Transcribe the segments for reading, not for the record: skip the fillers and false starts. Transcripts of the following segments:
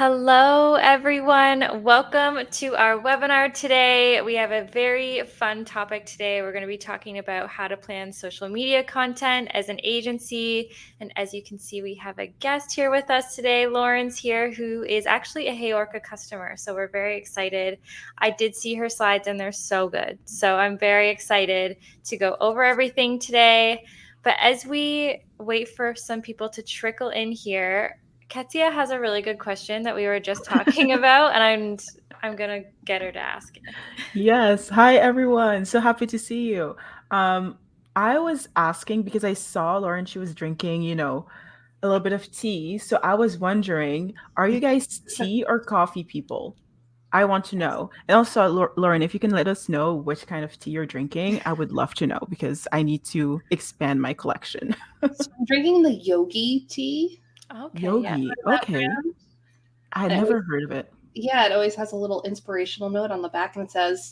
Hello, everyone. Welcome to our webinar today. We have a very fun topic today. We're going to be talking about how to plan social media content as an agency. And as you can see, we have a guest here with us today. Lauren's here, who is actually a HeyOrca customer. So we're very excited. I did see her slides and they're so good. So I'm very excited to go over everything today. But as we wait for some people to trickle in here, Katia has a really good question that we were just talking about, and I'm gonna get her to ask it. Yes. Hi, everyone. So happy to see you. Um, I was asking because I saw Lauren, she was drinking, a little bit of tea. So I was wondering, are you guys tea or coffee people? I want to know. And also, Lauren, if you can let us know which kind of tea you're drinking, I would love to know because I need to expand my collection. So I'm drinking the yogi tea. Okay, yeah. Yogi. That Okay. brand. I had And never heard of it. it always has a little inspirational note on the back, and it says,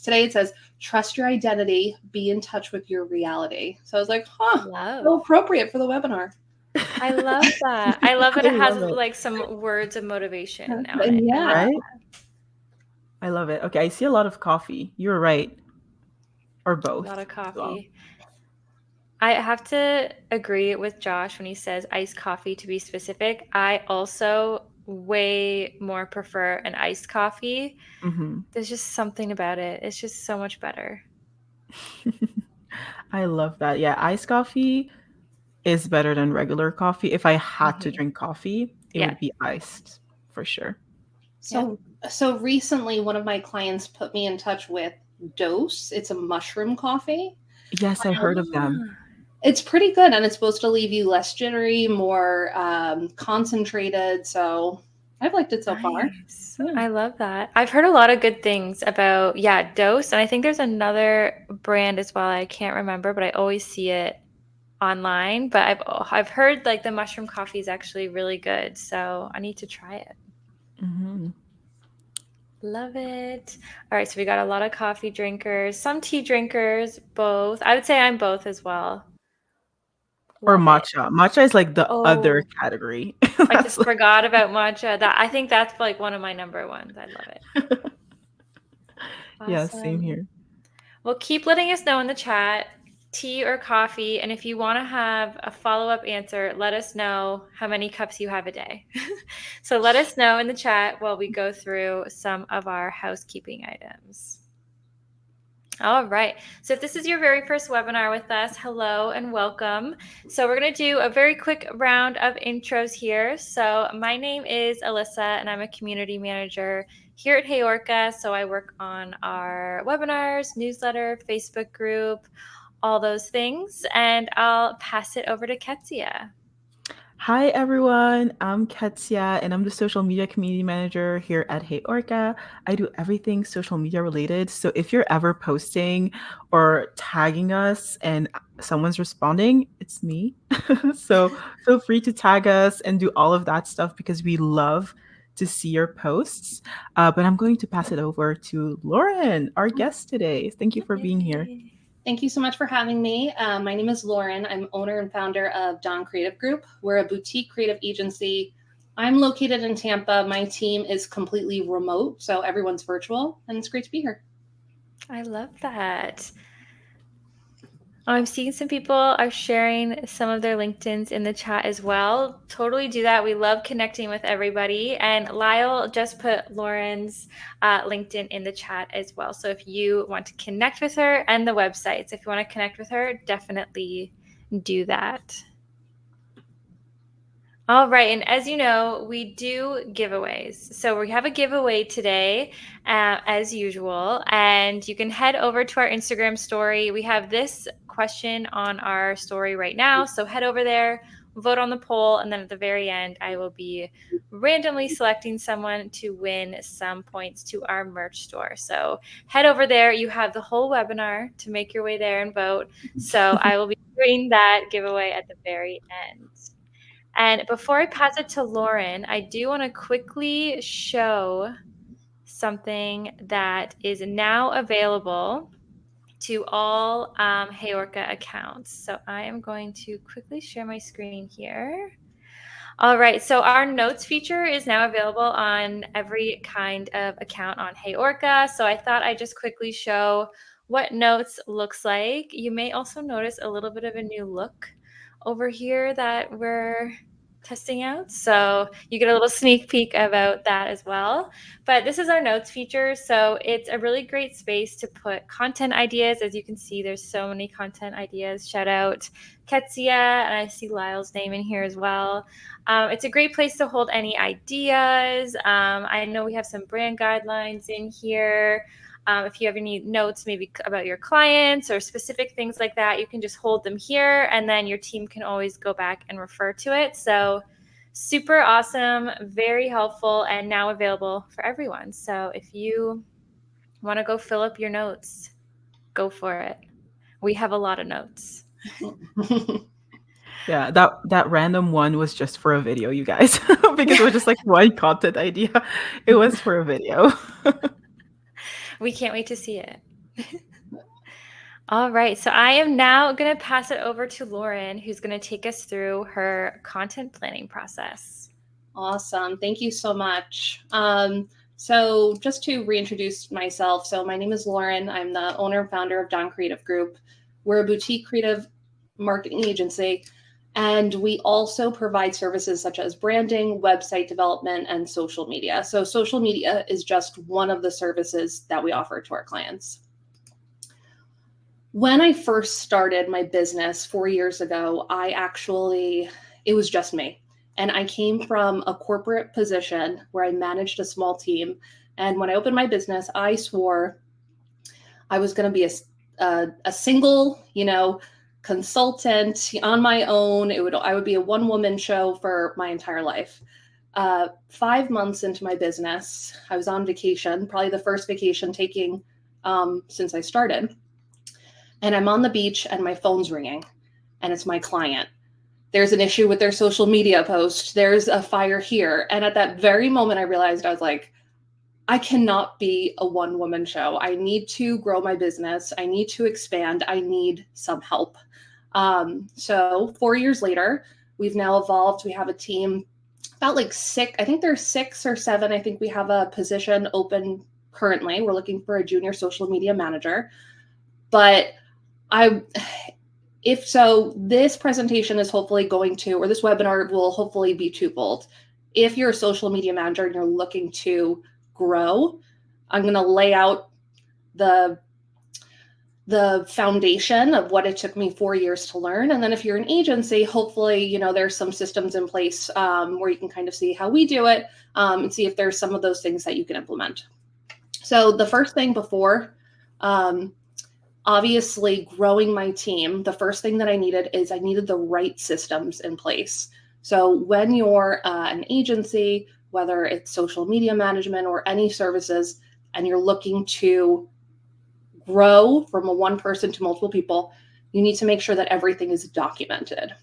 "Trust your identity, be in touch with your reality." So I was like, "Huh, Love. so appropriate for the webinar." I love that. I love that I it has love it. like some words of motivation on it. And I love yeah, Right? I love it. Okay, I see a lot of coffee. You're right. Or a lot both of as well. coffee. I have to agree with Josh when he says iced coffee to be specific. I also way more prefer an iced coffee. Hmm. There's just something about it. It's just so much better. I love that. Yeah, iced coffee is better than regular coffee. If I had to Hmm. drink coffee, it Yeah. would be iced for sure. Yep. so so recently, one of my clients put me in touch with Dose. It's a mushroom coffee. Yes, I heard of them. Ah. It's pretty good, and it's supposed to leave you less jittery, more concentrated. So I've liked it so far. Nice. Yeah. I love that. I've heard a lot of good things about, yeah, Dose. And I think there's another brand as well. I can't remember, but I always see it online. But I've heard like the mushroom coffee is actually really good. So I need to try it. Hmm. Love it. All right, so we got a lot of coffee drinkers, some tea drinkers, both. I would say I'm both as well. Or Love it. matcha. Matcha is like the other Oh, category. I That's just like, forgot about matcha. That I think that's like one of my number ones. I love it. yeah, same Awesome. here. Well, keep letting us know in the chat, tea or coffee. And if you want to have a follow up answer, let us know how many cups you have a day. So let us know in the chat while we go through some of our housekeeping items. All right. So if this is your very first webinar with us, hello and welcome. So we're going to do a very quick round of intros here. So my name is Alyssa and I'm a community manager here at HeyOrca. So I work on our webinars, newsletter, Facebook group, all those things. And I'll pass it over to Ketsia. Hi everyone, I'm Ketsia and I'm the social media community manager here at HeyOrca. I do everything social media related. So if you're ever posting or tagging us and someone's responding, it's me. So feel free to tag us and do all of that stuff because we love to see your posts. But I'm going to pass it over to Lauren, our guest today. Thank you for being here. Yay. Thank you so much for having me. My name is Lauren. I'm owner and founder of Dawn Creative Group. We're a boutique creative agency. I'm located in Tampa. My team is completely remote, so everyone's virtual, and it's great to be here. I love that. I'm seeing some people are sharing some of their LinkedIns in the chat as well. Totally do that. We love connecting with everybody. And Lyle just put Lauren's LinkedIn in the chat as well. So if you want to connect with her and the websites, if you want to connect with her, definitely do that. All right. And as you know, we do giveaways. So we have a giveaway today, as usual. And you can head over to our Instagram story. We have this question on our story right now. So head over there, vote on the poll. And then at the very end, I will be randomly selecting someone to win some points to our merch store. So head over there. You have the whole webinar to make your way there and vote. So I will be doing that giveaway at the very end. And before I pass it to Lauren, I do want to quickly show something that is now available to all HeyOrca accounts. So I am going to quickly share my screen here. All right, so our notes feature is now available on every kind of account on HeyOrca. So I thought I'd just quickly show what notes looks like. You may also notice a little bit of a new look over here that we're testing out. So you get a little sneak peek about that as well. But this is our notes feature. So it's a really great space to put content ideas. As you can see, there's so many content ideas. Shout out Ketsia, and I see Lyle's name in here as well. It's a great place to hold any ideas. I know we have some brand guidelines in here. If you have any notes maybe about your clients or specific things like that, you can just hold them here, and then your team can always go back and refer to it. So super awesome, very helpful, and now available for everyone. So if you want to go fill up your notes, go for it. We have a lot of notes. Yeah, that random one was just for a video, you guys, because it was just like one content idea. It was for a video. We can't wait to see it. All right, so I am now going to pass it over to Lauren, who's going to take us through her content planning process. Awesome. Thank you so much. So just to reintroduce myself, so my name is Lauren. I'm the owner and founder of Dawn Creative Group. We're a boutique creative marketing agency, and we also provide services such as branding, website development, and social media. So social media is just one of the services that we offer to our clients. When I first started my business 4 years ago, it was just me. And I came from a corporate position where I managed a small team. And when I opened my business, I swore I was going to be a single, consultant on my own. I would be a one-woman show for my entire life. 5 months into my business, I was on vacation, probably the first vacation taking since I started. And I'm on the beach and my phone's ringing, and it's my client. There's an issue with their social media post. There's a fire here. And at that very moment, I realized I was like, I cannot be a one-woman show. I need to grow my business. I need to expand. I need some help. So 4 years later, we've now evolved. We have a team about like six. I think there's 6 or 7. I think we have a position open currently. We're looking for a junior social media manager. But this presentation is hopefully or this webinar will hopefully be twofold. If you're a social media manager and you're looking to grow, I'm going to lay out the foundation of what it took me 4 years to learn. And then if you're an agency, hopefully, there's some systems in place where you can kind of see how we do it and see if there's some of those things that you can implement. So the first thing before, obviously growing my team, the first thing that I needed the right systems in place. So when you're an agency, whether it's social media management or any services, and you're looking to grow from one person to multiple people, you need to make sure that everything is documented.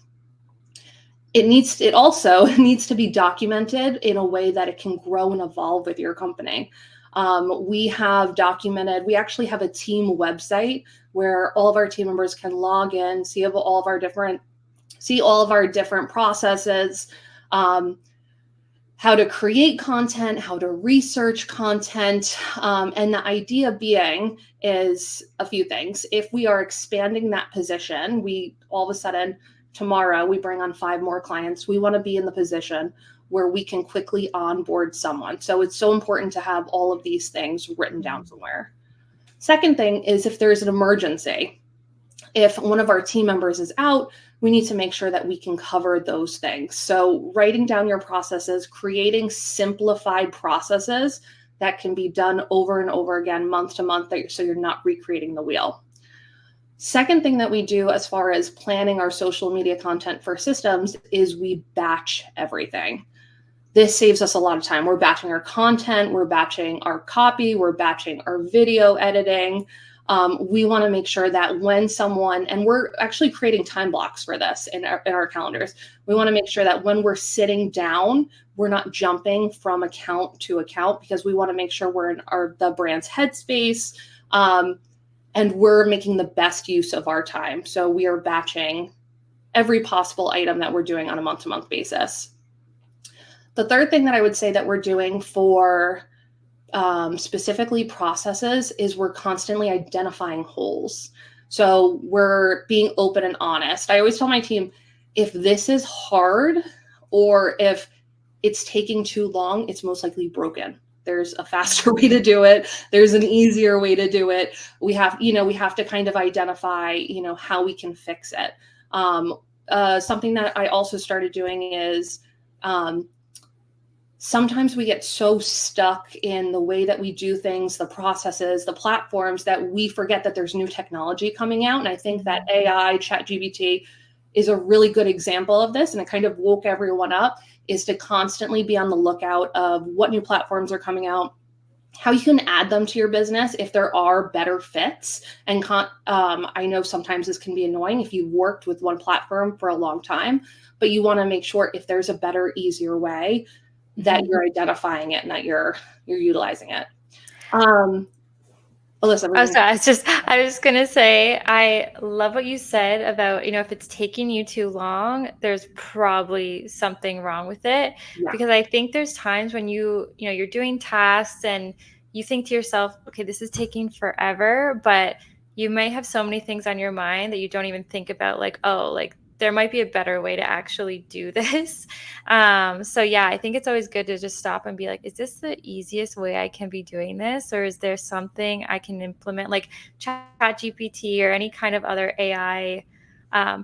It also needs to be documented in a way that it can grow and evolve with your company. We actually have a team website where all of our team members can log in, see all of our different processes, how to create content, how to research content. And the idea being is a few things. If we are expanding that position, all of a sudden tomorrow we bring on 5 more clients. We want to be in the position where we can quickly onboard someone. So it's so important to have all of these things written down somewhere. Second thing is if there's an emergency, if one of our team members is out, we need to make sure that we can cover those things. So writing down your processes, creating simplified processes that can be done over and over again, month to month, so you're not recreating the wheel. Second thing that we do as far as planning our social media content for systems is we batch everything. This saves us a lot of time. We're batching our content, we're batching our copy, we're batching our video editing. We want to make sure that and we're actually creating time blocks for this in our calendars. We want to make sure that when we're sitting down, we're not jumping from account to account, because we want to make sure we're in the brand's headspace, and we're making the best use of our time. So we are batching every possible item that we're doing on a month-to-month basis. The third thing that I would say that we're doing for specifically processes is we're constantly identifying holes. So we're being open and honest. I always tell my team, if this is hard or if it's taking too long, it's most likely broken. There's a faster way to do it. There's an easier way to do it. We have to kind of identify, how we can fix it. Something that I also started doing is sometimes we get so stuck in the way that we do things, the processes, the platforms, that we forget that there's new technology coming out. And I think that AI, ChatGPT, is a really good example of this. And it kind of woke everyone up, is to constantly be on the lookout of what new platforms are coming out, how you can add them to your business if there are better fits. And I know sometimes this can be annoying if you've worked with one platform for a long time, but you want to make sure if there's a better, easier way, that you're identifying it and that you're utilizing it. Alyssa, I was gonna say, I love what you said about, if it's taking you too long, there's probably something wrong with it. Yeah. Because I think there's times when you're doing tasks and you think to yourself, okay, this is taking forever, but you might have so many things on your mind that you don't even think about, like, oh, like there might be a better way to actually do this. So yeah, I think it's always good to just stop and be like, is this the easiest way I can be doing this? Or is there something I can implement, like ChatGPT or any kind of other AI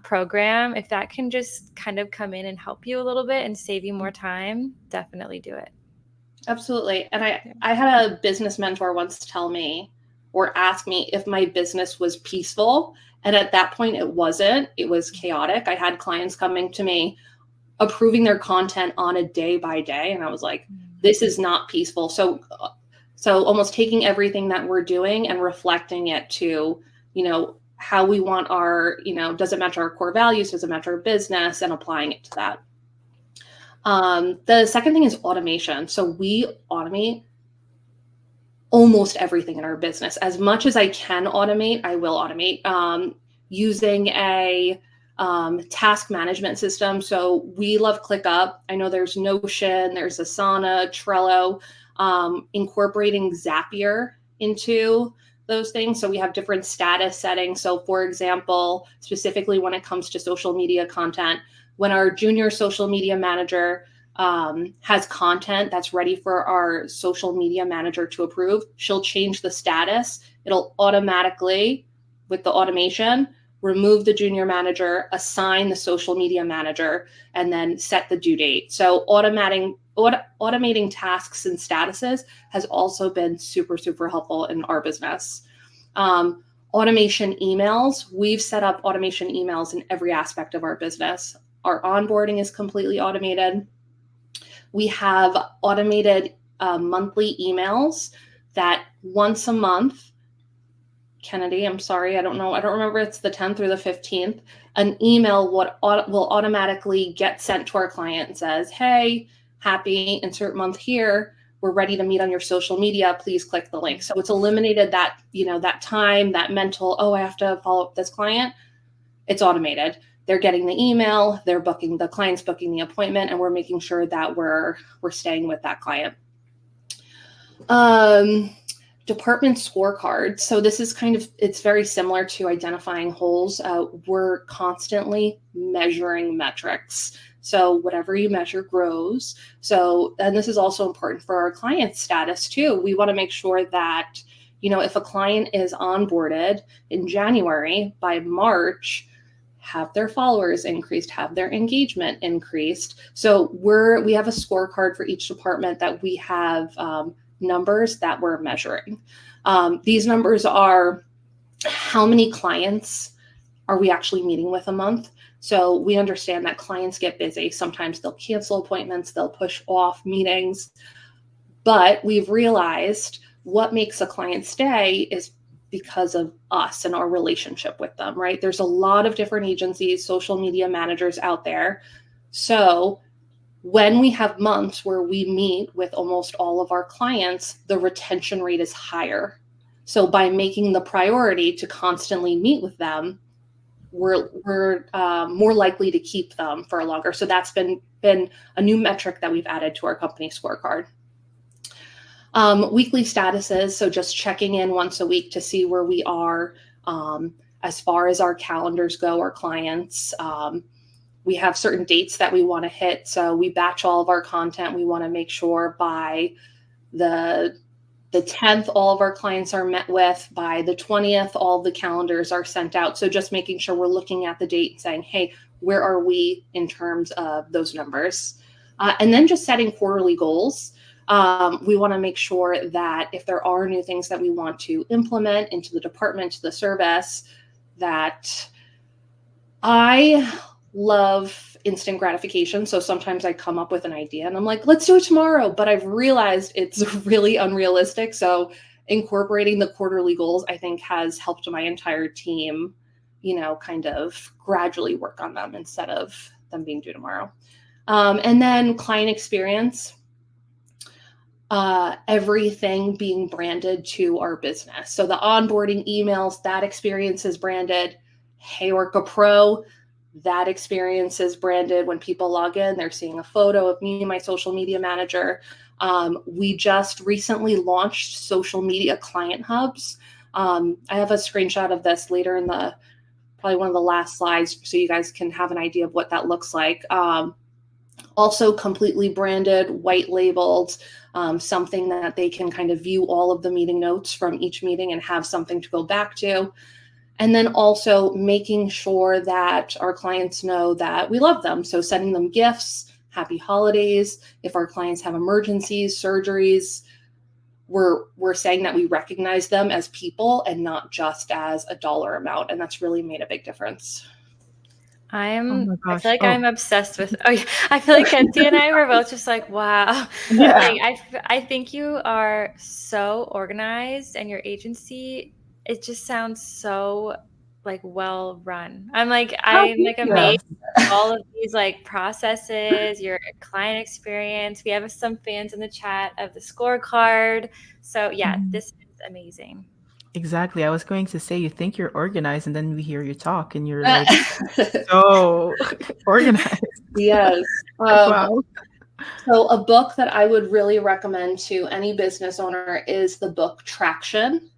program? If that can just kind of come in and help you a little bit and save you more time, definitely do it. Absolutely. And I had a business mentor once tell me or ask me if my business was peaceful. And at that point, it wasn't. It was chaotic. I had clients coming to me approving their content on a day by day. And I was like, this is not peaceful. So almost taking everything that we're doing and reflecting it to, how we want our, does it match our core values? Does it match our business? And applying it to that. The second thing is automation. So we automate almost everything in our business. As much as I can automate, I will automate using a task management system. So we love ClickUp. I know there's Notion, there's Asana, Trello, incorporating Zapier into those things. So we have different status settings. So for example, specifically when it comes to social media content, when our junior social media manager has content that's ready for our social media manager to approve, she'll change the status. It'll automatically, with the automation, remove the junior manager, assign the social media manager, and then set the due date. So automating tasks and statuses has also been super, super helpful in our business. Automation emails, we've set up automation emails in every aspect of our business. Our onboarding is completely automated. We have automated monthly emails that once a month, Kennedy, I'm sorry, I don't remember, it's the 10th or the 15th, an email will automatically get sent to our client and says, hey, happy insert month here, we're ready to meet on your social media, please click the link. So it's eliminated that, that time, that mental, oh, I have to follow up with this client. It's automated. They're getting the email, the client's booking the appointment, and we're making sure that we're staying with that client. Department scorecards. So this is it's very similar to identifying holes. We're constantly measuring metrics. So whatever you measure grows. And this is also important for our client status too. We want to make sure that, if a client is onboarded in January, by March, have their followers increased, have their engagement increased. So we have a scorecard for each department that we have numbers that we're measuring. These numbers are how many clients are we actually meeting with a month. So we understand that clients get busy. Sometimes they'll cancel appointments, they'll push off meetings, but we've realized what makes a client stay is because of us and our relationship with them, right? There's a lot of different agencies, social media managers out there. So when we have months where we meet with almost all of our clients, the retention rate is higher. So by making the priority to constantly meet with them, we're more likely to keep them for longer. So that's been a new metric that we've added to our company scorecard. Weekly statuses, so just checking in once a week to see where we are as far as our calendars go, our clients. We have certain dates that we want to hit, so we batch all of our content. We want to make sure by the 10th, all of our clients are met with. By the 20th, all the calendars are sent out. So just making sure we're looking at the date and saying, hey, where are we in terms of those numbers? And then just setting quarterly goals. We want to make sure that if there are new things that we want to implement into the department, to the service, that I love instant gratification. So sometimes I come up with an idea and I'm like, let's do it tomorrow. But I've realized it's really unrealistic. So incorporating the quarterly goals, I think, has helped my entire team, kind of gradually work on them instead of them being due tomorrow. And then client experience. Everything being branded to our business. So the onboarding emails, that experience is branded. HeyOrca Pro, that experience is branded. When people log in, they're seeing a photo of me and my social media manager. We just recently launched social media client hubs. I have a screenshot of this later in probably one of the last slides, so you guys can have an idea of what that looks like. Also completely branded, white labeled, something that they can kind of view all of the meeting notes from each meeting and have something to go back to. And then also making sure that our clients know that we love them. So sending them gifts, happy holidays. If our clients have emergencies, surgeries, we're saying that we recognize them as people and not just as a dollar amount. And that's really made a big difference. I Oh my feel gosh. like Oh, I'm obsessed with, I feel like Kenzie and I were both just like, wow. yeah. Like, I think you are so organized, and your agency, it just sounds so like well run. I'm like Thank amazed you. at all of these like processes, your client experience. We have some fans in the chat of the scorecard. So yeah, Mhm. this is amazing. Exactly. I was going to say, you think you're organized, and then we hear you talk, and you're like so organized. Yes. Wow. So a book that I would really recommend to any business owner is the book Traction.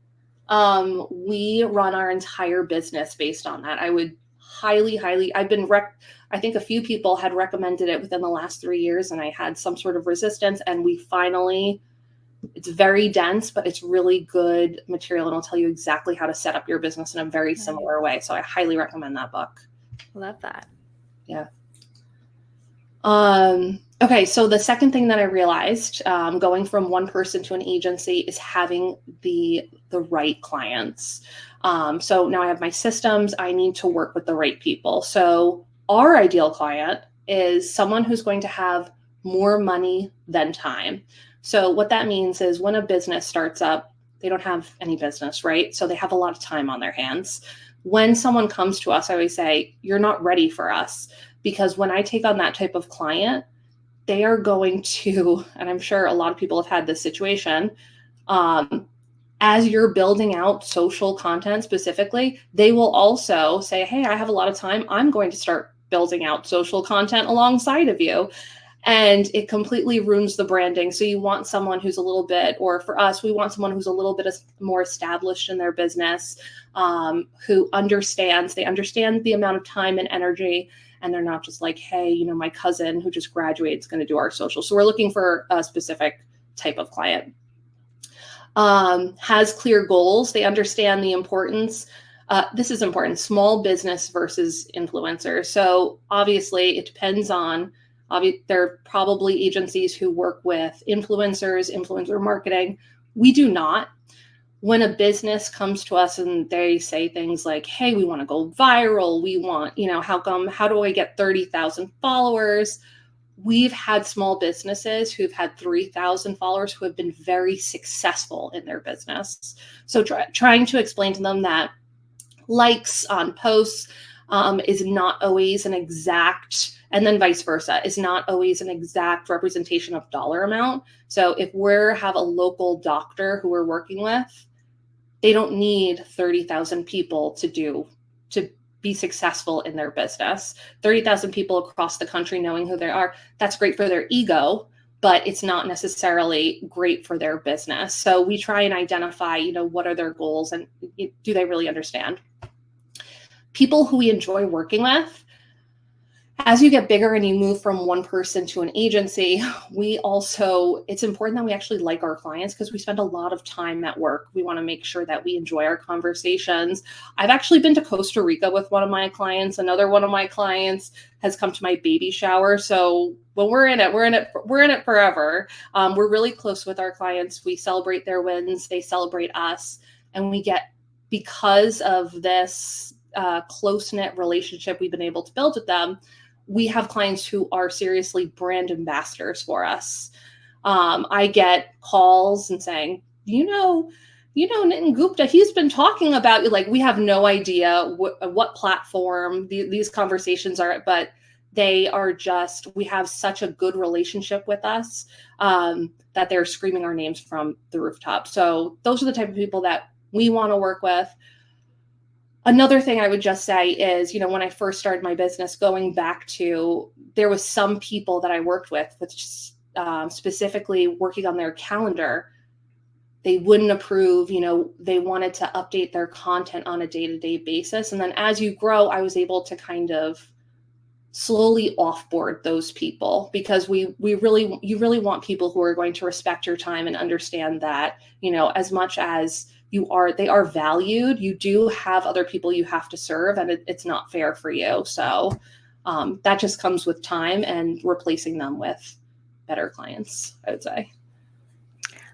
We run our entire business based on that. I would highly, I think a few people had recommended it within the last 3 years, and I had some sort of resistance, and it's very dense, but it's really good material, and it'll tell you exactly how to set up your business in a very similar way. So I highly recommend that book. Love that. Yeah. Okay, so the second thing that I realized, going from one person to an agency, is having the right clients. So now I have my systems. I need to work with the right people. So our ideal client is someone who's going to have more money than time. So what that means is when a business starts up, they don't have any business, right? So they have a lot of time on their hands. When someone comes to us, I always say, you're not ready for us. Because when I take on that type of client, they are going to, and I'm sure a lot of people have had this situation, as you're building out social content specifically, they will also say, hey, I have a lot of time. I'm going to start building out social content alongside of you. And it completely ruins the branding. So you want someone who's a little bit, or for us, we want someone who's a little bit more established in their business, who they understand the amount of time and energy, and they're not just like, hey, my cousin who just graduated is going to do our social. So we're looking for a specific type of client. Has clear goals. They understand the importance. This is important, small business versus influencers. So obviously it depends on, there are probably agencies who work with influencers, influencer marketing. We do not. When a business comes to us and they say things like, hey, we want to go viral. We want, how do I get 30,000 followers? We've had small businesses who've had 3,000 followers who have been very successful in their business. So trying to explain to them that likes on posts is not always an exact, and then vice versa, is not always an exact representation of dollar amount. So if we have a local doctor who we're working with, they don't need 30,000 people to be successful in their business. 30,000 people across the country knowing who they are, that's great for their ego, but it's not necessarily great for their business. So we try and identify, what are their goals and do they really understand? People who we enjoy working with, as you get bigger and you move from one person to an agency, it's important that we actually like our clients because we spend a lot of time at work. We want to make sure that we enjoy our conversations. I've actually been to Costa Rica with one of my clients. Another one of my clients has come to my baby shower. So when we're in it forever. We're really close with our clients. We celebrate their wins. They celebrate us. And because of this close-knit relationship we've been able to build with them, we have clients who are seriously brand ambassadors for us. I get calls and saying, Nitin Gupta, he's been talking about you. Like, we have no idea what platform these conversations are, but we have such a good relationship with us that they're screaming our names from the rooftop. So those are the type of people that we want to work with. Another thing I would just say is, when I first started my business, going back to, there was some people that I worked with specifically working on their calendar. They wouldn't approve, they wanted to update their content on a day-to-day basis. And then as you grow, I was able to kind of slowly offboard those people because you really want people who are going to respect your time and understand that, as much as they are valued, you do have other people you have to serve, and it's not fair for you. So that just comes with time and replacing them with better clients, I would say.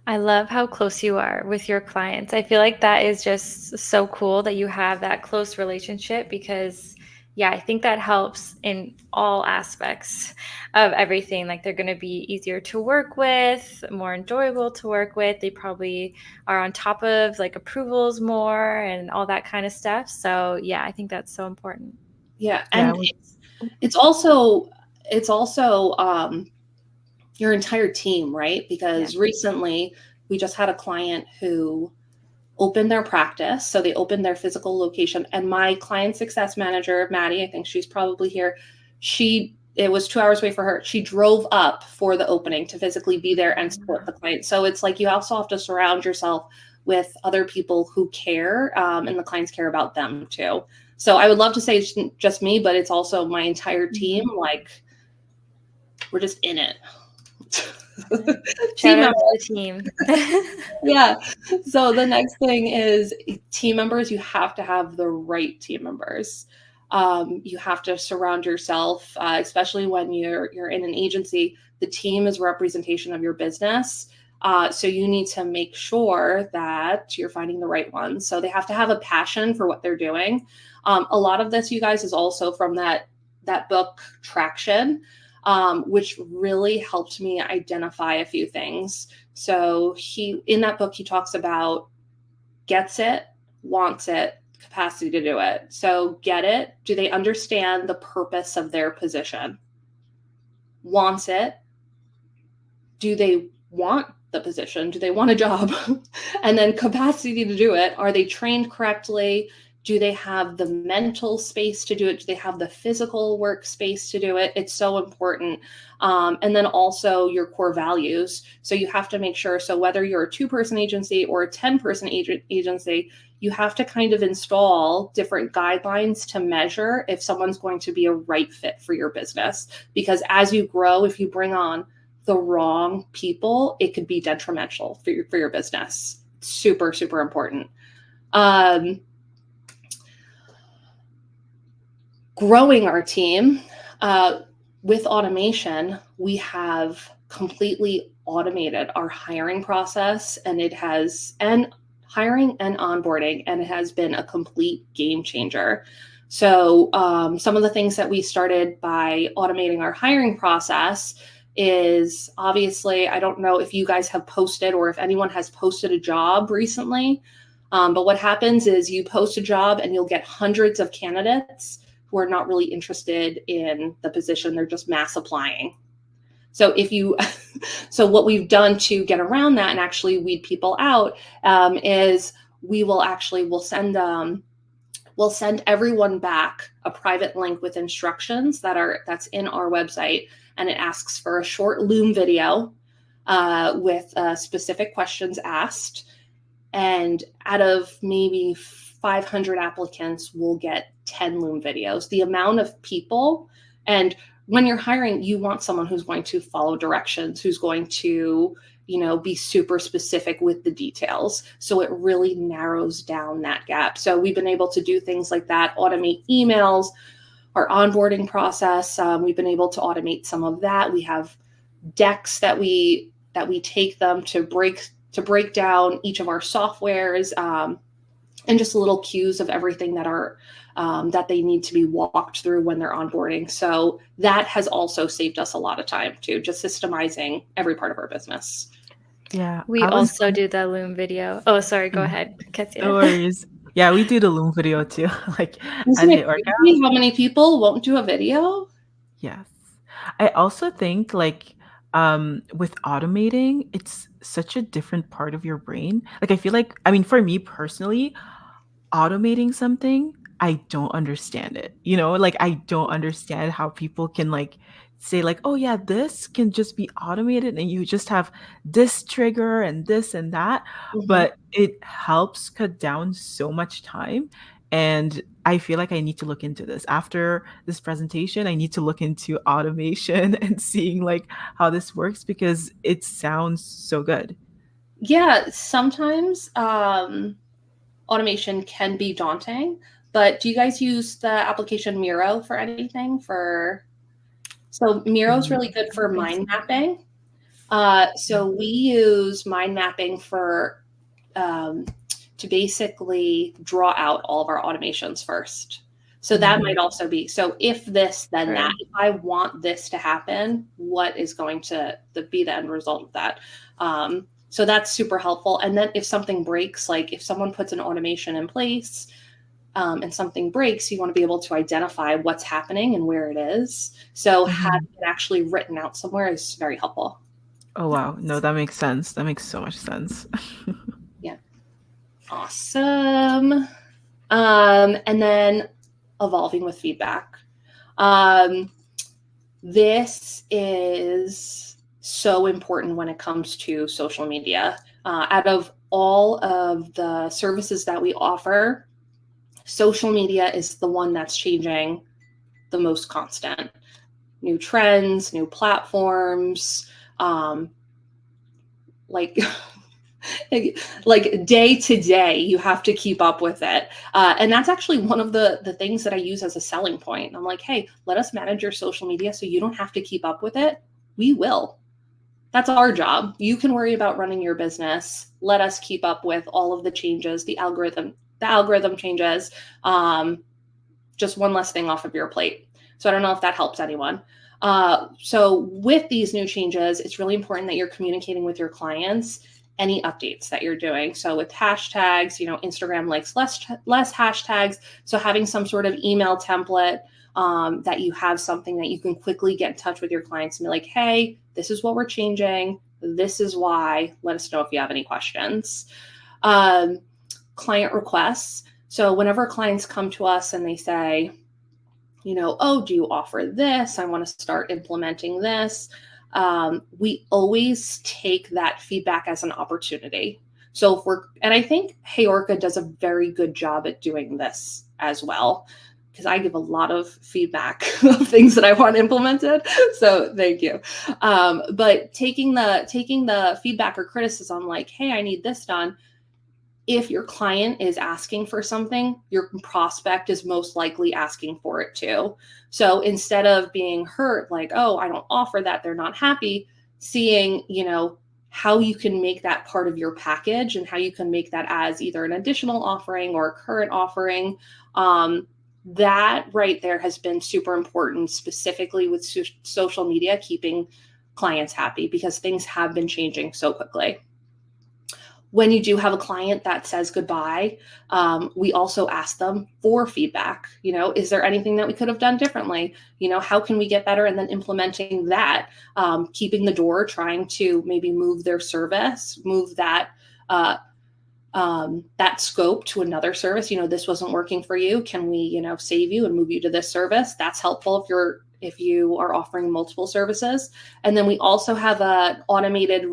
I love how close you are with your clients. I feel like that is just so cool that you have that close relationship because, yeah, I think that helps in all aspects of everything. Like, they're going to be easier to work with, more enjoyable to work with. They probably are on top of like approvals more and all that kind of stuff. So yeah, I think that's so important. Yeah. And it's also your entire team, right? Because recently we just had a client who opened their practice. So they opened their physical location, and my client success manager, Maddie, I think she's probably here. It was 2 hours away for her. She drove up for the opening to physically be there and support the client. So it's like, you also have to surround yourself with other people who care, and the clients care about them too. So I would love to say it's just me, but it's also my entire team. Like, we're just in it. Shout out to the team. Yeah. So the next thing is team members. You have to have the right team members. You have to surround yourself, especially when you're in an agency. The team is representation of your business. So you need to make sure that you're finding the right ones. So they have to have a passion for what they're doing. A lot of this, you guys, is also from that book Traction, which really helped me identify a few things. So in that book, he talks about gets it, wants it, capacity to do it. So get it. Do they understand the purpose of their position? Wants it. Do they want the position? Do they want a job? And then capacity to do it. Are they trained correctly? Do they have the mental space to do it? Do they have the physical workspace to do it? It's so important. And then also your core values. So you have to make sure, so whether you're a 2-person agency or a 10-person agency, you have to kind of install different guidelines to measure if someone's going to be a right fit for your business. Because as you grow, if you bring on the wrong people, it could be detrimental for your business. Super, super important. Growing our team with automation, we have completely automated our hiring process, and hiring and onboarding, and it has been a complete game changer. So some of the things that we started by automating our hiring process is, obviously, I don't know if you guys have posted or if anyone has posted a job recently, but what happens is you post a job and you'll get hundreds of candidates who are not really interested in the position. They're just mass applying. So so what we've done to get around that and actually weed people out is we'll send we'll send everyone back a private link with instructions that's in our website, and it asks for a short Loom video with specific questions asked. And out of maybe 500 applicants, we'll get 10 Loom videos. The amount of people, and when you're hiring, you want someone who's going to follow directions, who's going to, be super specific with the details. So it really narrows down that gap. So we've been able to do things like that, automate emails, our onboarding process. We've been able to automate some of that. We have decks that we take them to break down each of our softwares, and just little cues of everything that they need to be walked through when they're onboarding. So that has also saved us a lot of time too, just systemizing every part of our business. Yeah. We also do the Loom video. Oh, sorry. Go ahead, Katya. No worries. Yeah, we do the Loom video too. Like Isn't at it HeyOrca. crazy how many people won't do a video? Yes. I also think like with automating, it's such a different part of your brain. Like I feel like, I mean, for me personally, automating something, I don't understand it. Like I don't understand how people can like say like, "Oh yeah, this can just be automated and you just have this trigger and this and that." Mm-hmm. But it helps cut down so much time, and I feel like I need to look into this. After this presentation, I need to look into automation and seeing like how this works because it sounds so good. Yeah, sometimes automation can be daunting, but do you guys use the application Miro for anything? So Miro is really good I for don't think so. mind mapping. So we use mind mapping to basically draw out all of our automations first. So that might also be, so if this, then that. If I want this to happen, what is going to be the end result of that? So that's super helpful. And then if something breaks, like if someone puts an automation in place and something breaks, you want to be able to identify what's happening and where it is. So having it actually written out somewhere is very helpful. Oh wow. No, that makes sense. That makes so much sense. Yeah. Awesome. And then evolving with feedback. This is so important when it comes to social media. Out of all of the services that we offer, social media is the one that's changing the most constant. New trends, new platforms, like like day to day, you have to keep up with it. And that's actually one of the things that I use as a selling point. I'm like, hey, let us manage your social media so you don't have to keep up with it. We will. That's our job. You can worry about running your business. Let us keep up with all of the changes, the algorithm changes. Just one less thing off of your plate. So I don't know if that helps anyone. So with these new changes, it's really important that you're communicating with your clients any updates that you're doing. So with hashtags, Instagram likes less hashtags. So having some sort of email template that you have something that you can quickly get in touch with your clients and be like, hey, this is what we're changing. This is why. Let us know if you have any questions. Client requests. So whenever clients come to us and they say, oh, do you offer this? I want to start implementing this. We always take that feedback as an opportunity. So and I think HeyOrca does a very good job at doing this as well, because I give a lot of feedback of things that I want implemented. So thank you. But taking the feedback or criticism, like, hey, I need this done. If your client is asking for something, your prospect is most likely asking for it too. So instead of being hurt, like, oh, I don't offer that, they're not happy, seeing, how you can make that part of your package and how you can make that as either an additional offering or a current offering. That right there has been super important, specifically with social media, keeping clients happy, because things have been changing so quickly. When you do have a client that says goodbye, we also ask them for feedback. Is there anything that we could have done differently? How can we get better? And then implementing that, keeping the door, trying to maybe move their service, move that that scope to another service. This wasn't working for you. Can we, save you and move you to this service? That's helpful if you are offering multiple services. And then we also have an automated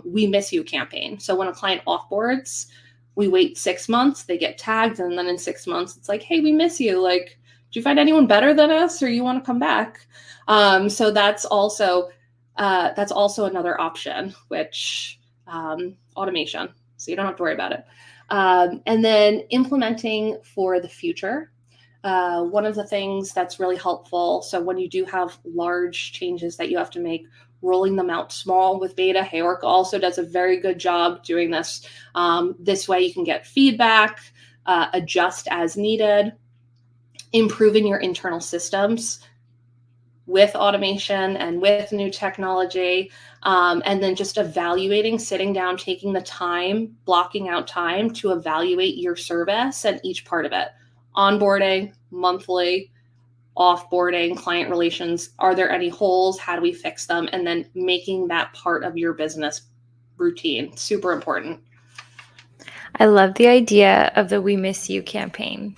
we miss you campaign. So when a client offboards, we wait 6 months, they get tagged, and then in 6 months, it's like, hey, we miss you. Like, do you find anyone better than us, or you want to come back? So that's also another option, which automation. So you don't have to worry about it. And then implementing for the future. One of the things that's really helpful, so when you do have large changes that you have to make, rolling them out small with beta. HeyOrca also does a very good job doing this. This way you can get feedback, adjust as needed, improving your internal systems with automation and with new technology, and then just evaluating, sitting down, taking the time, blocking out time to evaluate your service and each part of it. Onboarding, monthly, offboarding, client relations. Are there any holes? How do we fix them? And then making that part of your business routine. Super important. I love the idea of the We Miss You campaign.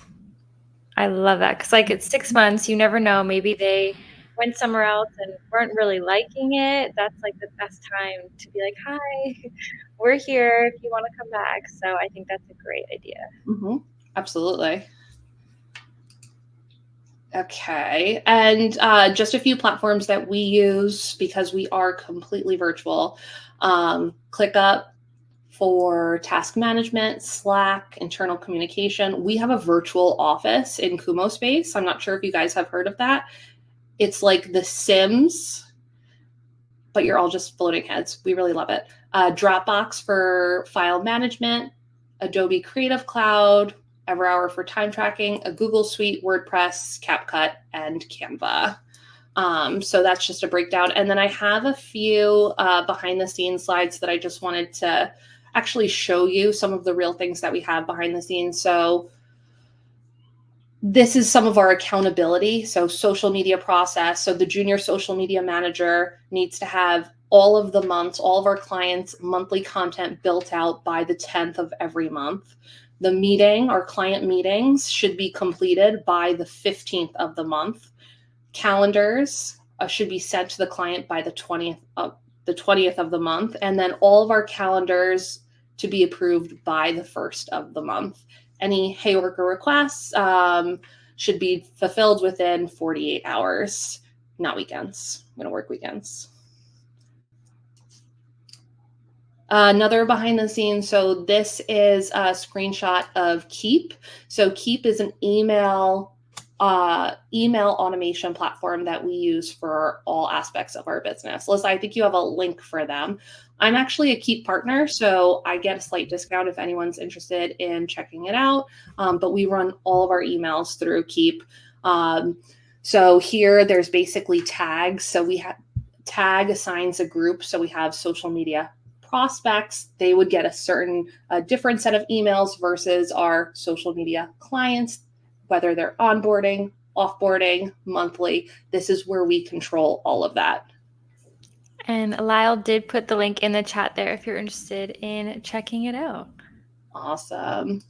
I love that because it's 6 months. You never know. Maybe they went somewhere else and weren't really liking it. That's the best time to be like, hi, we're here if you want to come back. So I think that's a great idea. Mm-hmm. Absolutely. Okay. And just a few platforms that we use because we are completely virtual. ClickUp for task management, Slack, internal communication. We have a virtual office in Kumo Space. I'm not sure if you guys have heard of that. It's like The Sims, but you're all just floating heads. We really love it. Dropbox for file management, Adobe Creative Cloud, Everhour for time tracking, a Google Suite, WordPress, CapCut, and Canva. So that's just a breakdown. And then I have a few behind the scenes slides that I just wanted to actually show you some of the real things that we have behind the scenes. So this is some of our accountability. So social media process. So the junior social media manager needs to have all of the months, all of our clients' monthly content built out by the 10th of every month. The meeting, our client meetings, should be completed by the 15th of the month. Calendars should be sent to the client by the 20th of the month. And then all of our calendars to be approved by the 1st of the month. Any HeyOrca requests should be fulfilled within 48 hours, not weekends. I'm going to work weekends. Another behind the scenes. So this is a screenshot of Keep. So Keep is an email automation platform that we use for all aspects of our business. Liz, I think you have a link for them. I'm actually a Keep partner, so I get a slight discount if anyone's interested in checking it out. But we run all of our emails through Keep. So here there's basically tags. So we have tag assigns a group. So we have social media prospects. They would get a different set of emails versus our social media clients, whether they're onboarding, offboarding, monthly. This is where we control all of that. And Lyle did put the link in the chat there if you're interested in checking it out. Awesome.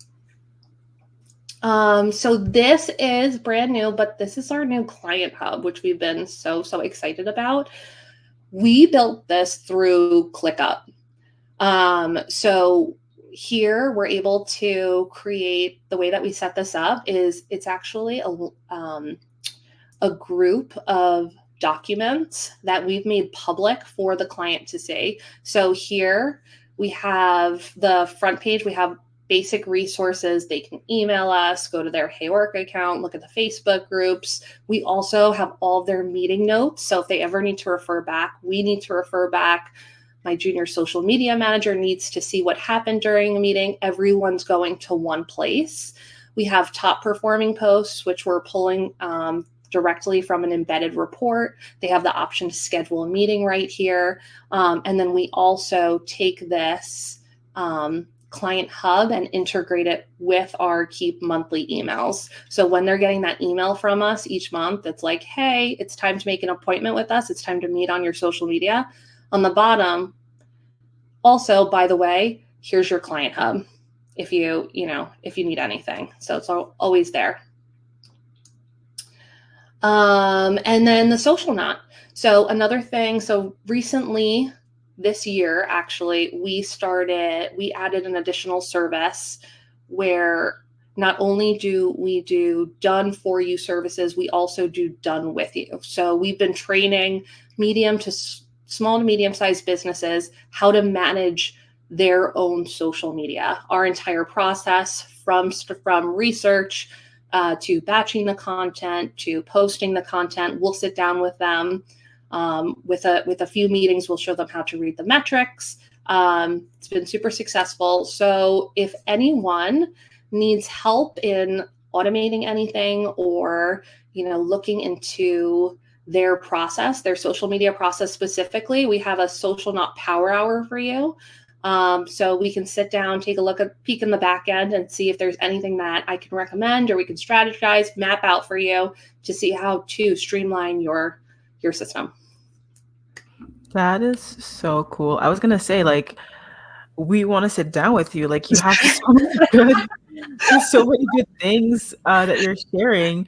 So this is brand new, but this is our new client hub, which we've been so excited about. We built this through ClickUp. So here we're able to create, the way that we set this up is it's actually a group of documents that we've made public for the client to see. So here we have the front page, we have basic resources. They can email us, go to their HeyOrca account, look at the Facebook groups. We also have all their meeting notes. So if they ever need to refer back, we need to refer back. My junior social media manager needs to see what happened during a meeting. Everyone's going to one place. We have top performing posts, which we're pulling directly from an embedded report. They have the option to schedule a meeting right here. And then we also take this client hub and integrate it with our Keep monthly emails. So when they're getting that email from us each month, it's like, hey, it's time to make an appointment with us. It's time to meet on your social media. On the bottom, also, by the way, here's your client hub. if you need anything. So it's always there. And then the social knot. So another thing, so recently this year, actually, we added an additional service where not only do we do done for you services, we also do done with you. So we've been training small to medium sized businesses how to manage their own social media. Our entire process from research to batching the content, to posting the content. We'll sit down with them with a few meetings. We'll show them how to read the metrics. It's been super successful. So if anyone needs help in automating anything, or looking into their process, their social media process specifically, we have a social knot power hour for you. So we can sit down, take a peek in the back end and see if there's anything that I can recommend, or we can strategize, map out for you to see how to streamline your system. That is so cool. I was gonna say, like, we want to sit down with you. Like, you have so many good things that you're sharing.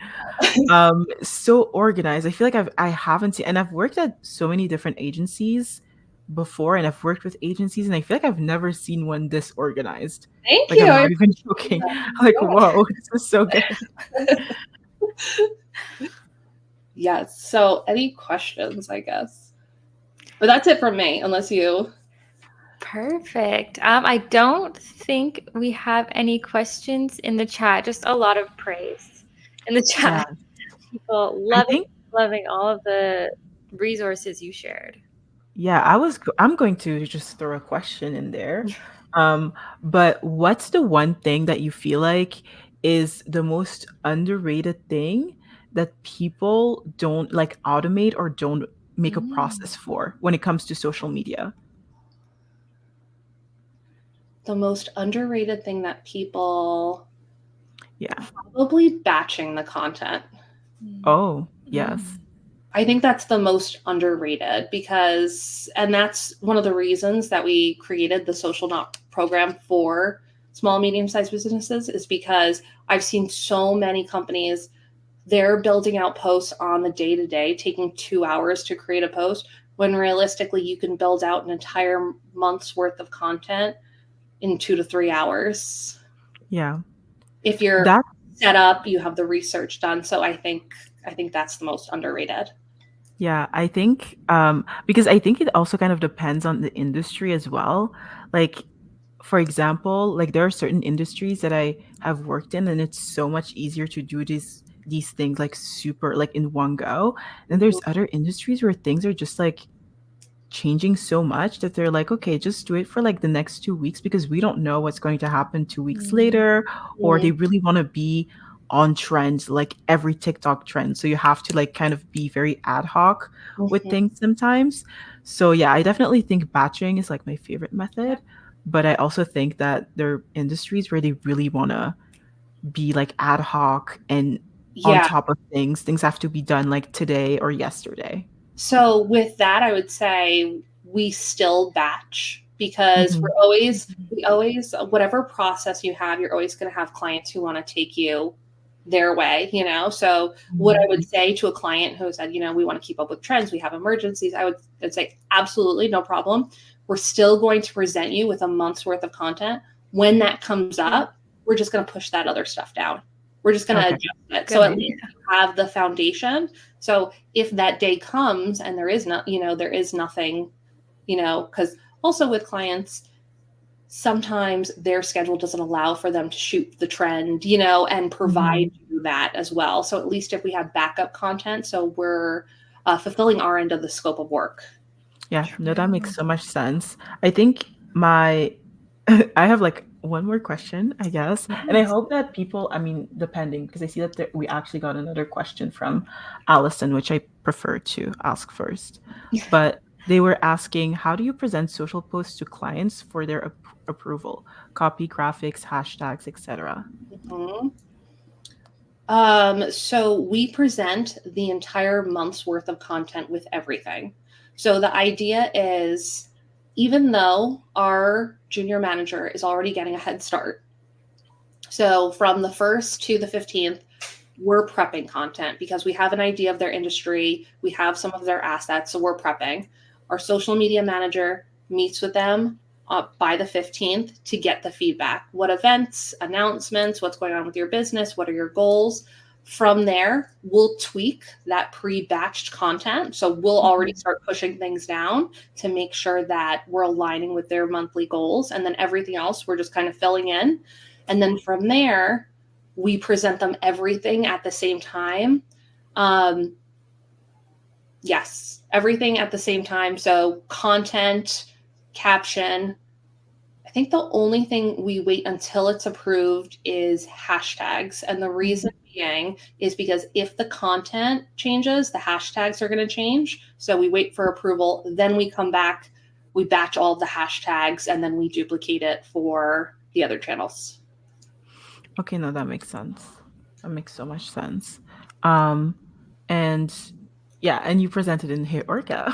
So organized. I feel like I haven't seen, and I've worked at so many different agencies before, and I've worked with agencies, and I feel like I've never seen one this organized. Thank Like, you. I'm not even joking. Like, whoa, this is so good. Yes. So any questions, I guess? But that's it from me, unless you. Perfect. I don't think we have any questions in the chat, just a lot of praise in the chat. Yeah. People I think, loving all of the resources you shared. yeah, I'm going to just throw a question in there. But what's the one thing that you feel like is the most underrated thing that people don't like automate or don't make a process for when it comes to social media? The most underrated thing that people. Yeah. Probably batching the content. Oh, yes. I think that's the most underrated and that's one of the reasons that we created the Social Knot program for small, medium-sized businesses, is because I've seen so many companies, they're building out posts on the day-to-day, taking 2 hours to create a post, when realistically you can build out an entire month's worth of content in 2 to 3 hours. Yeah. If you're set up, you have the research done. So I think that's the most underrated. Yeah, I think because I think it also kind of depends on the industry as well. Like, for example, like there are certain industries that I have worked in, and it's so much easier to do these things like super like in one go. And there's other industries where things are just like changing so much that they're like, okay, just do it for like the next 2 weeks because we don't know what's going to happen 2 weeks later, or they really want to be on trends, like every TikTok trend. So you have to like kind of be very ad hoc with things sometimes. So yeah, I definitely think batching is like my favorite method. But I also think that there are industries where they really want to be like ad hoc and on top of things. Things have to be done like today or yesterday. So with that, I would say we still batch, because we always, whatever process you have, you're always going to have clients who want to take you their way, So what I would say to a client who said, we want to keep up with trends, we have emergencies, I'd say, absolutely, no problem. We're still going to present you with a month's worth of content. When that comes up, we're just going to push that other stuff down. We're just going to adjust it. Good. So at least you have the foundation. So if that day comes and there is nothing, because also with clients, sometimes their schedule doesn't allow for them to shoot the trend, and provide you that as well. So at least if we have backup content, so we're fulfilling our end of the scope of work. Yeah, no, that makes so much sense. I think I have like one more question, I guess. And I hope that people, depending, because I see that we actually got another question from Allison, which I prefer to ask first. But they were asking, how do you present social posts to clients for their approval? Copy, graphics, hashtags, etc. So we present the entire month's worth of content with everything. So the idea is, even though our junior manager is already getting a head start, So from the 1st to the 15th, we're prepping content because we have an idea of their industry. We have some of their assets, so we're prepping. Our social media manager meets with them by the 15th to get the feedback. What events, announcements, what's going on with your business? What are your goals? From there, we'll tweak that pre-batched content. So we'll already start pushing things down to make sure that we're aligning with their monthly goals. And then everything else, we're just kind of filling in. And then from there, we present them everything at the same time. Yes, everything at the same time. So content, caption. I think the only thing we wait until it's approved is hashtags. And the reason being is because if the content changes, the hashtags are going to change. So we wait for approval, then we come back, we batch all of the hashtags, and then we duplicate it for the other channels. Okay, no, that makes sense. That makes so much sense. And yeah, and you presented in HeyOrca.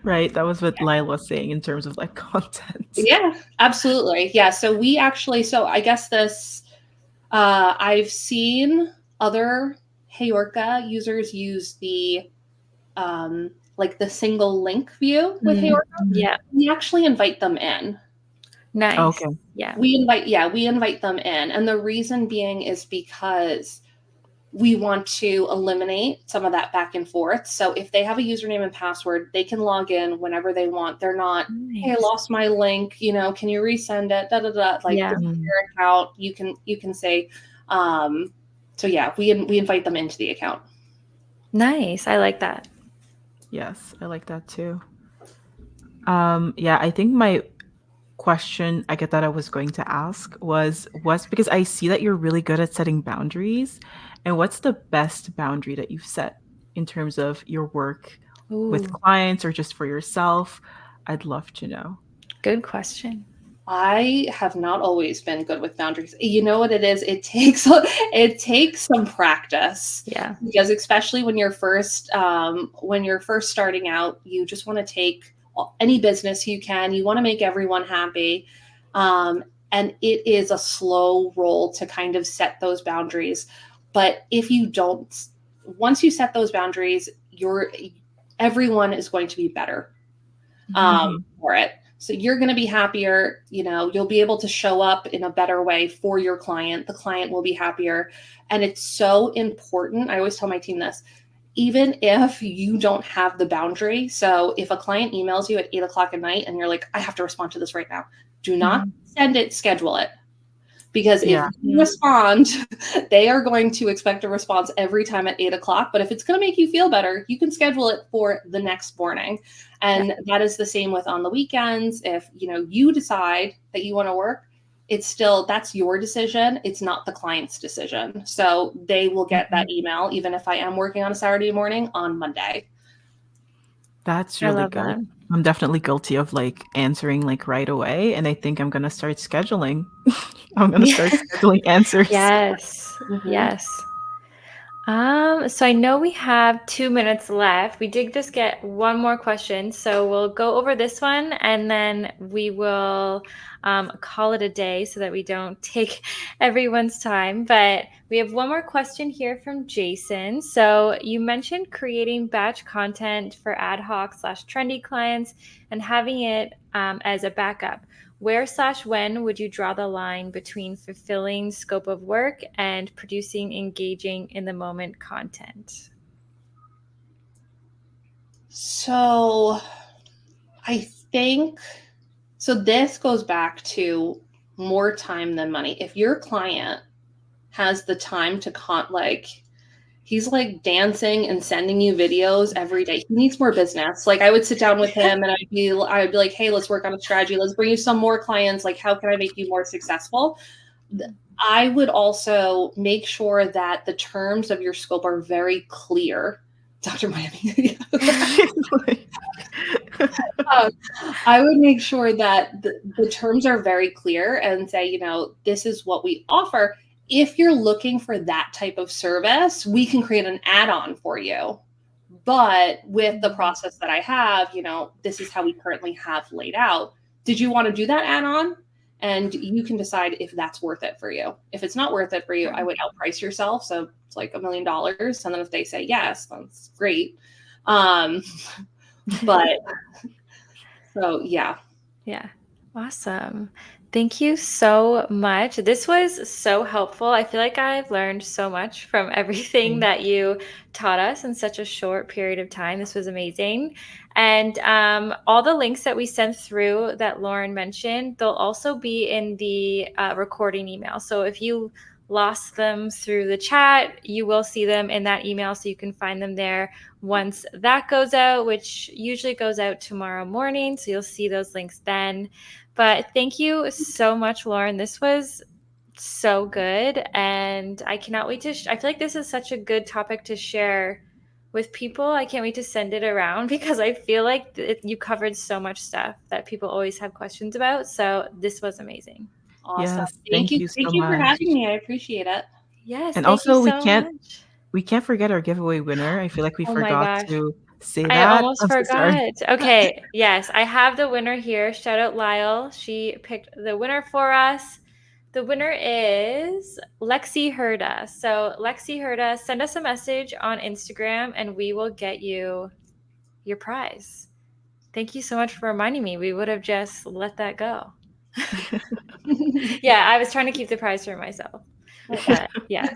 Right? That was what Lyle was saying in terms of like content. Yeah, absolutely. Yeah. So we actually, so I guess this, I've seen other HeyOrca users use the, like the single link view with HeyOrca. Yeah. We actually invite them in. Nice. Okay. Yeah. We invite them in. And the reason being is because we want to eliminate some of that back and forth. So if they have a username and password, they can log in whenever they want. They're not, hey, I lost my link, can you resend it? Like Yeah. this is your account. You can say, so yeah, we invite them into the account. Nice. I like that. Yes, I like that too. Yeah, I think my question I get that I was going to ask was because I see that you're really good at setting boundaries. And what's the best boundary that you've set in terms of your work with clients or just for yourself? I'd love to know. Good question. I have not always been good with boundaries. You know what it is? It takes some practice. Yeah. Because especially when you're first starting out, you just want to take any business you can. You want to make everyone happy. And it is a slow roll to kind of set those boundaries. But if you don't, once you set those boundaries, everyone is going to be better for it. So you're going to be happier, you'll be able to show up in a better way for your client. The client will be happier. And it's so important. I always tell my team this, even if you don't have the boundary. So if a client emails you at 8:00 at night and you're like, I have to respond to this right now, do not send it, schedule it. Because if you respond, they are going to expect a response every time at 8:00. But if it's going to make you feel better, you can schedule it for the next morning. And that is the same with on the weekends. If you decide that you want to work, that's your decision. It's not the client's decision. So they will get that email, even if I am working on a Saturday morning, on Monday. That's really good. That. I'm definitely guilty of like answering like right away. And I think I'm going to start scheduling. I'm going to start scheduling answers. Yes. Yes. So I know we have 2 minutes left. We did just get one more question, so we'll go over this one and then we will call it a day so that we don't take everyone's time. But we have one more question here from Jason. So you mentioned creating batch content for ad hoc / trendy clients and having it as a backup. Where/when would you draw the line between fulfilling scope of work and producing engaging in the moment content? So I think, so this goes back to more time than money. If your client has the time to he's like dancing and sending you videos every day, he needs more business. Like I would sit down with him and I would be like, hey, let's work on a strategy. Let's bring you some more clients. Like, how can I make you more successful? I would also make sure that the terms of your scope are very clear. Dr. Miami. I would make sure that the terms are very clear and say, this is what we offer. If you're looking for that type of service, we can create an add-on for you. But with the process that I have, this is how we currently have laid out. Did you want to do that add-on? and you can decide if that's worth it for you. If it's not worth it for you, I would outprice yourself. So it's like $1 million. And then if they say yes, that's great. But so, yeah. Yeah. Awesome. Thank you so much. This was so helpful. I feel like I've learned so much from everything that you taught us in such a short period of time. This was amazing. And all the links that we sent through that Lauren mentioned, they'll also be in the recording email. So if you lost them through the chat, you will see them in that email, so you can find them there once that goes out, which usually goes out tomorrow morning. So you'll see those links then. But thank you so much, Lauren. This was so good. And I cannot wait to, I feel like this is such a good topic to share with people. I can't wait to send it around because I feel like you covered so much stuff that people always have questions about. So this was amazing. Awesome. Yes, Thank you. you so Thank you for much. having me. I appreciate it. Yes, And thank you also, so much. we can't forget our giveaway winner. I feel like we Oh my forgot gosh. to say I that. almost I'm so sorry. forgot. Okay, yes, I have the winner here. Shout out Lyle. She picked the winner for us. The winner is Lexi Herda. So Lexi Herda, send us a message on Instagram and we will get you your prize. Thank you so much for reminding me. We would have just let that go. Yeah, I was trying to keep the prize for myself. But yeah.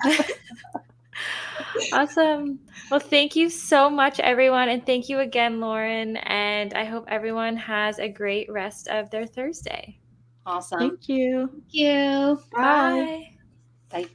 Awesome. Well, thank you so much, everyone. And thank you again, Lauren. And I hope everyone has a great rest of their Thursday. Awesome. Thank you. Thank you. Bye. Bye. Bye.